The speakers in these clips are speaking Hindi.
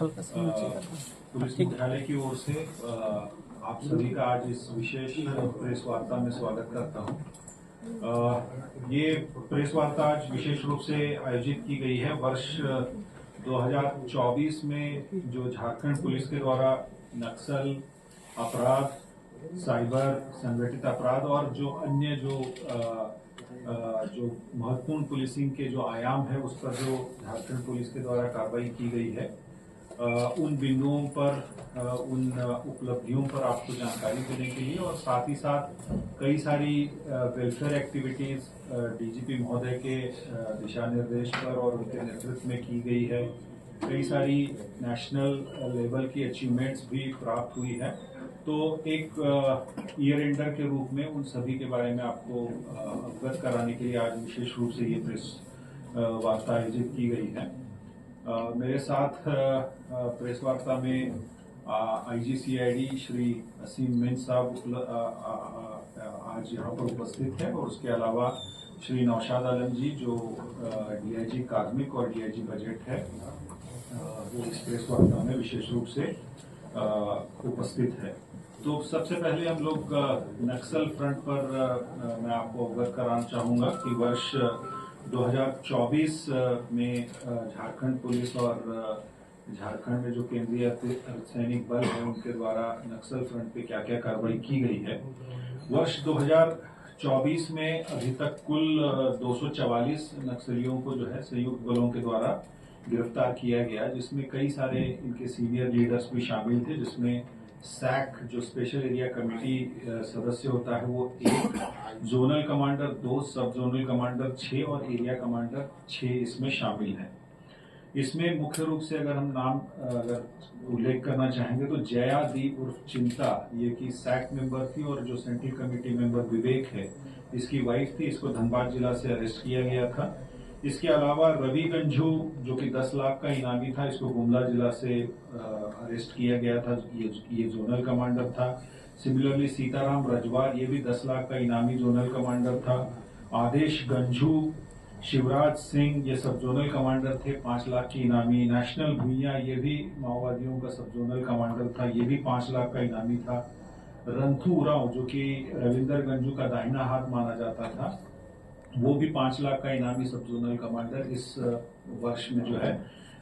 हल्का सा नीचे कर दो। पुलिस ठीक। मुख्यालय की ओर से आप सभी का आज इस विशेष प्रेस वार्ता में स्वागत करता हूं। ये प्रेस वार्ता आज विशेष रूप से आयोजित की गई है वर्ष 2024 में जो झारखंड पुलिस के द्वारा नक्सल अपराध, साइबर, संगठित अपराध और जो अन्य जो महत्वपूर्ण पुलिसिंग के जो आयाम है उस पर जो झारखंड पुलिस के द्वारा कार्रवाई की गई है, उन बिंदुओं पर, उन उपलब्धियों पर आपको जानकारी देने के लिए और साथ ही साथ कई सारी वेलफेयर एक्टिविटीज डीजीपी महोदय के दिशा निर्देश पर और उनके नेतृत्व में की गई है। कई सारी नेशनल लेवल की अचीवमेंट्स भी प्राप्त हुई है। तो एक ईयर एंडर के रूप में उन सभी के बारे में आपको अवगत कराने के लिए आज विशेष रूप से ये प्रेस वार्ता आयोजित की गई है। मेरे साथ प्रेस वार्ता में आईजीसीआईडी श्री असीम मिंज साहब आज यहाँ पर उपस्थित है और उसके अलावा श्री नौशाद आलम जी जो डीआईजी कार्मिक और डीआईजी बजट है, वो इस प्रेस वार्ता में विशेष रूप से उपस्थित है। तो सबसे पहले हम लोग नक्सल फ्रंट पर मैं आपको अवगत कराना चाहूंगा कि वर्ष 2024 में झारखंड पुलिस और झारखंड में जो केंद्रीय अर्धसैनिक बल है उनके द्वारा नक्सल फ्रंट पे क्या क्या कार्रवाई की गई है। वर्ष 2024 में अभी तक कुल 244 नक्सलियों को जो है संयुक्त बलों के द्वारा गिरफ्तार किया गया, जिसमें कई सारे इनके सीनियर लीडर्स भी शामिल थे, जिसमें सैक जो स्पेशल एरिया कमेटी सदस्य होता है वो 1, जोनल कमांडर 2, सब जोनल कमांडर 6 और एरिया कमांडर 6 इसमें शामिल हैं। इसमें मुख्य रूप से अगर हम नाम अगर उल्लेख करना चाहेंगे तो जया दी उर्फ चिंता, ये की सैक मेंबर थी और जो सेंट्रल कमेटी मेंबर विवेक है इसकी वाइफ थी, इसको धनबाद जिला से अरेस्ट किया गया था। इसके अलावा रवि गंझू जो कि 10 लाख का इनामी था, इसको गुमला जिला से अरेस्ट किया गया था, ये जोनल कमांडर था। सिमिलरली सीताराम रजवार, ये भी 10 लाख का इनामी जोनल कमांडर था। आदेश गंझू, शिवराज सिंह, ये सब जोनल कमांडर थे, 5 लाख की इनामी। नेशनल भुइया, ये भी माओवादियों का सब जोनल कमांडर था, ये भी 5 लाख का इनामी था। रंथू उरांव जो कि रविंदर गंजू का दाहिना हाथ माना जाता था, वो भी 5 लाख का इनामी सब जोनल कमांडर इस वर्ष में जो है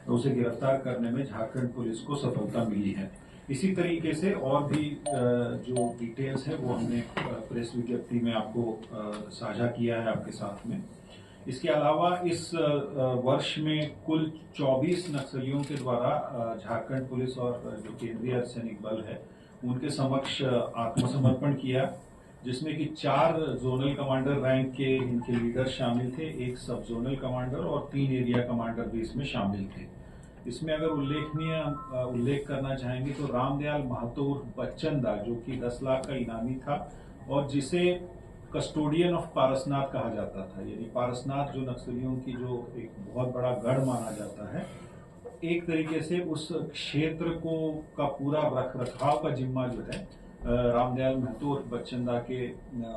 उसे गिरफ्तार करने में झारखंड पुलिस को सफलता मिली है। इसी तरीके से और भी जो डिटेल्स है वो हमने प्रेस विज्ञप्ति में आपको साझा किया है आपके साथ में। इसके अलावा इस वर्ष में कुल 24 नक्सलियों के द्वारा झारखंड पुलिस और जो केंद्रीय अर्धसैनिक बल है उनके समक्ष आत्मसमर्पण किया, जिसमें कि 4 जोनल कमांडर रैंक के इनके लीडर शामिल थे, 1 सब जोनल कमांडर और 3 एरिया कमांडर भी इसमें शामिल थे। इसमें अगर उल्लेख करना चाहेंगे तो रामदयाल महतो बच्चन दा जो कि 10 लाख का इनामी था और जिसे कस्टोडियन ऑफ पारसनाथ कहा जाता था, यानी पारसनाथ जो नक्सलियों की जो एक बहुत बड़ा गढ़ माना जाता है, एक तरीके से उस क्षेत्र को का पूरा रखरखाव का जिम्मा जो है रामदयाल महतो और बच्चनदा के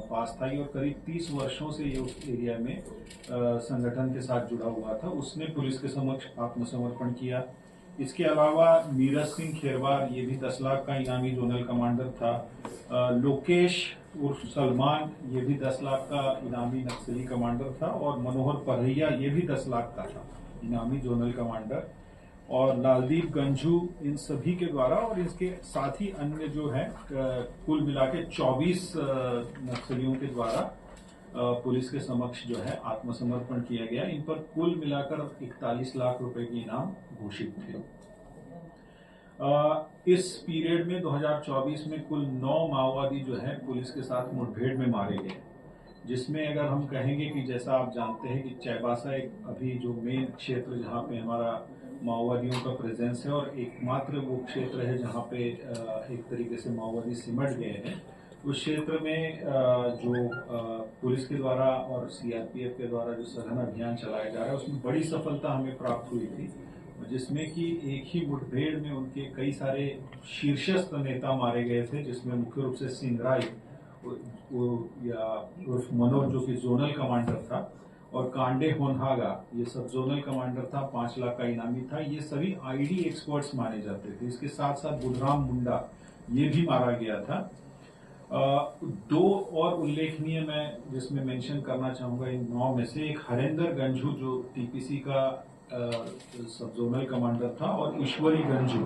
पास था और करीब 30 वर्षों से ये उस एरिया में संगठन के साथ जुड़ा हुआ था। उसने पुलिस के समक्ष आत्मसमर्पण किया। इसके अलावा नीरज सिंह खेरवार, ये भी 10 लाख का इनामी जोनल कमांडर था। लोकेश उर्फ सलमान, ये भी 10 लाख का इनामी नक्सली कमांडर था और मनोहर परैया, ये भी 10 लाख का था इनामी जोनल कमांडर। और लालदीप गंझू, इन सभी के द्वारा और इसके साथ ही अन्य जो है कुल मिला के 24 नक्सलियों के द्वारा पुलिस के समक्ष जो है आत्मसमर्पण किया गया। इन पर कुल मिलाकर 41 लाख रुपए के इनाम घोषित थे। इस पीरियड में 2024 में कुल 9 माओवादी जो है पुलिस के साथ मुठभेड़ में मारे गए, जिसमें अगर हम कहेंगे कि जैसा आप जानते हैं कि चाईबासा एक अभी जो मेन क्षेत्र जहां पे हमारा माओवादियों का प्रेजेंस है और एकमात्र वो क्षेत्र है जहां पे एक तरीके से माओवादी सिमट गए हैं, उस क्षेत्र में जो पुलिस के द्वारा और सीआरपीएफ के द्वारा जो सघन अभियान चलाया जा रहा है उसमें बड़ी सफलता हमें प्राप्त हुई थी, जिसमें कि एक ही मुठभेड़ में उनके कई सारे शीर्षस्थ नेता मारे गए थे, जिसमें मुख्य रूप से सिंगराई या उर्फ मनोज जो कि जोनल कमांडर था, और कांडे होनहागा ये सब जोनल कमांडर था, 5 लाख का इनामी था। ये सभी आईडी एक्सपर्ट्स माने जाते थे। इसके साथ साथ बुधराम मुंडा ये भी मारा गया था। दो और उल्लेखनीय मैं जिसमें मेंशन करना चाहूंगा इन 9 में से, एक हरेंद्र गंझू जो टीपीसी का सब जोनल कमांडर था, और ईश्वरी गंझू